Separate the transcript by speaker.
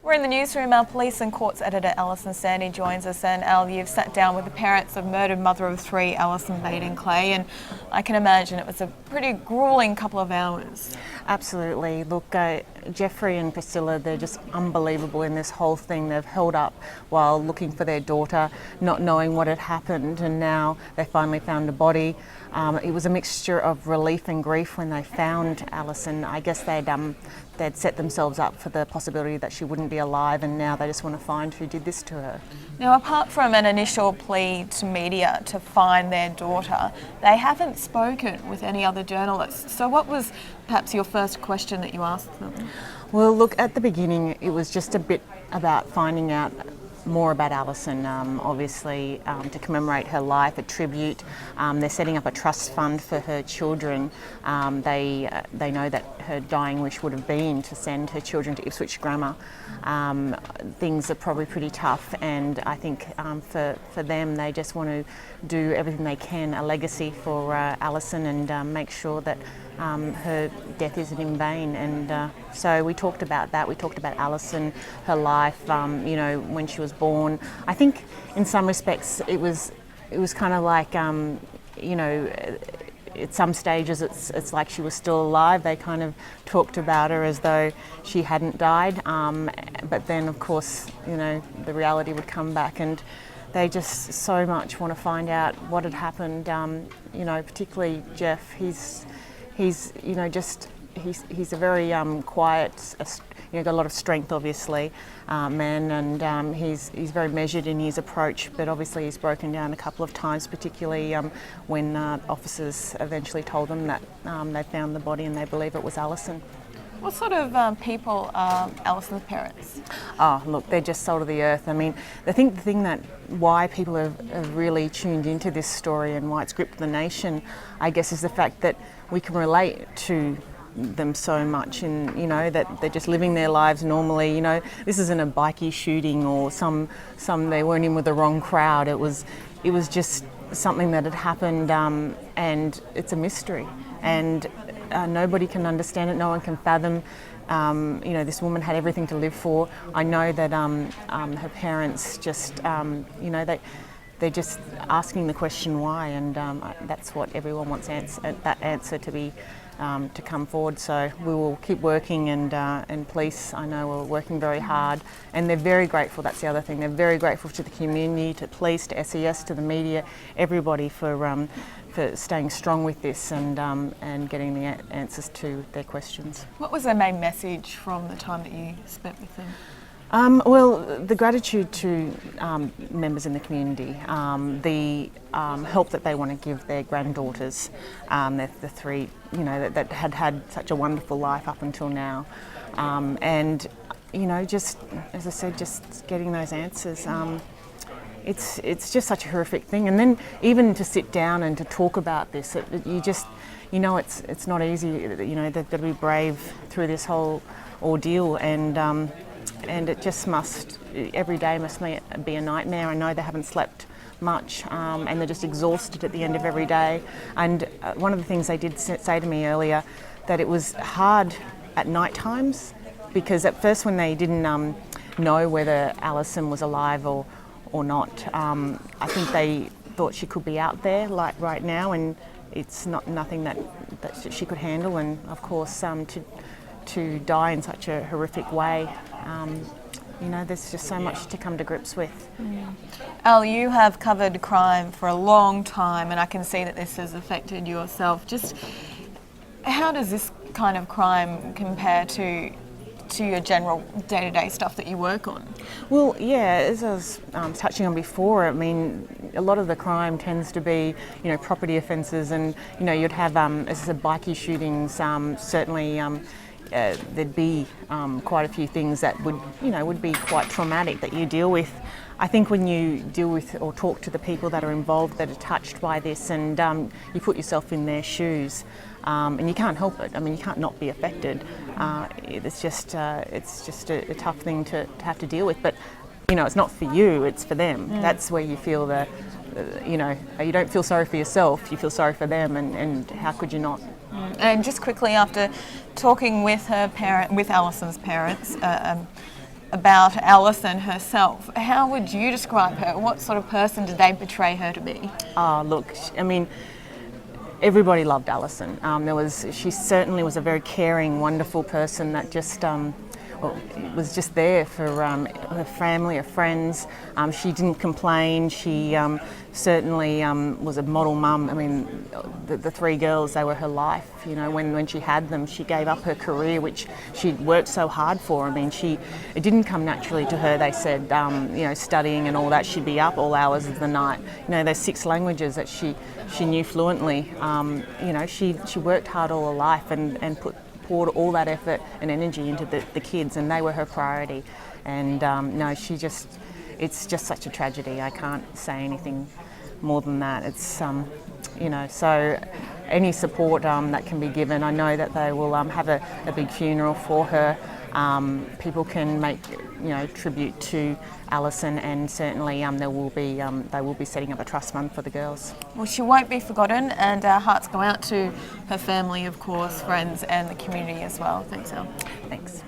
Speaker 1: We're in the newsroom. Our police and courts editor Alison Sandy joins us, and Al, you've sat down with the parents of murdered mother of three, Allison Baden-Clay, and I can imagine it was a pretty gruelling couple of hours.
Speaker 2: Absolutely. Look, Geoffrey and Priscilla, they're just unbelievable in this whole thing. They've held up while looking for their daughter, not knowing what had happened, and now they finally found a body. It was a mixture of relief and grief when they found Allison. I guess they'd set themselves up for the possibility that she wouldn't be alive, and now they just want to find who did this to her.
Speaker 1: Now, apart from an initial plea to media to find their daughter, they haven't spoken with any other journalists. So what was perhaps your first question that you asked them?
Speaker 2: Well, look, at the beginning it was just a bit about finding out more about Allison, obviously to commemorate her life, a tribute. They're setting up a trust fund for her children. They know that her dying wish would have been to send her children to Ipswich Grammar. Things are probably pretty tough, and I think for them, they just want to do everything they can, a legacy for Allison, and make sure that her death isn't in vain. And so we talked about that. We talked about Allison, her life, you know, when she was born. I think in some respects it was kind of like, you know, at some stages it's like she was still alive. They kind of talked about her as though she hadn't died, but then of course, you know, the reality would come back, and they just so much want to find out what had happened. You know, particularly Geoff. He's you know, just he's a very quiet, you know, got a lot of strength, obviously, man, and he's very measured in his approach, but obviously he's broken down a couple of times, particularly when officers eventually told them that they found the body and they believe it was Allison.
Speaker 1: What sort of people are Allison's parents?
Speaker 2: Oh, look, they're just salt of the earth. I mean, I think the thing that why people have really tuned into this story and why it's gripped the nation, I guess, is the fact that we can relate to them so much, and you know that they're just living their lives normally. You know, this isn't a bikie shooting or some they weren't in with the wrong crowd. It was just something that had happened, and it's a mystery, and nobody can understand it. No one can fathom. You know, this woman had everything to live for. I know that her parents just, you know, they're just asking the question why, and that's what everyone wants that answer to be. To come forward, so we will keep working, and police, I know, are working very hard, and they're very grateful. That's the other thing. They're very grateful to the community, to police, to SES, to the media, everybody for staying strong with this and getting the answers to their questions. What
Speaker 1: was their main message from the time that you spent with them?
Speaker 2: Well, the gratitude to members in the community, the help that they want to give their granddaughters, the three, you know, that had such a wonderful life up until now, and you know, just as I said, just getting those answers. It's just such a horrific thing, and then even to sit down and to talk about this, you know, it's not easy. You know, they've got to be brave through this whole ordeal, and it just every day must be a nightmare. I know they haven't slept much, and they're just exhausted at the end of every day. And one of the things they did say to me earlier, that it was hard at night times, because at first when they didn't know whether Allison was alive or not, I think they thought she could be out there like right now, and it's nothing that she could handle. And of course, to die in such a horrific way, you know, there's just so much to come to grips with.
Speaker 1: Al, you have covered crime for a long time, and I can see that this has affected yourself. Just how does this kind of crime compare to your general day-to-day stuff that you work on?
Speaker 2: Well, yeah, as I was touching on before, I mean, a lot of the crime tends to be, you know, property offences, and you know, you'd have, as I said, bikie shootings. Certainly, there'd be quite a few things that would be quite traumatic that you deal with. I think when you deal with or talk to the people that are involved, that are touched by this, and you put yourself in their shoes, and you can't help it. I mean, you can't not be affected. It's just a tough thing to have to deal with. But you know, it's not for you; it's for them. That's where you feel you know, you don't feel sorry for yourself. You feel sorry for them, and how could you not?
Speaker 1: And just quickly, after talking with Allison's parents, about Alison herself. How would you describe her? What sort of person did they portray her to be?
Speaker 2: Oh, look, I mean, everybody loved Alison. She certainly was a very caring, wonderful person that just was just there for her family, her friends. She didn't complain. She certainly was a model mum. I mean, the three girls, they were her life. You know, when she had them, she gave up her career, which she'd worked so hard for. I mean, it didn't come naturally to her. They said, you know, studying and all that, she'd be up all hours of the night. You know, those 6 languages that she knew fluently. You know, she worked hard all her life and poured all that effort and energy into the kids, and they were her priority. And no, it's just such a tragedy. I can't say anything more than that. It's you know, so any support that can be given. I know that they will have a big funeral for her. People can make, you know, tribute to Alison, and certainly they will be setting up a trust fund for the girls.
Speaker 1: Well, she won't be forgotten, and our hearts go out to her family, of course, friends, and the community as well. Thanks, Elle.
Speaker 2: Thanks.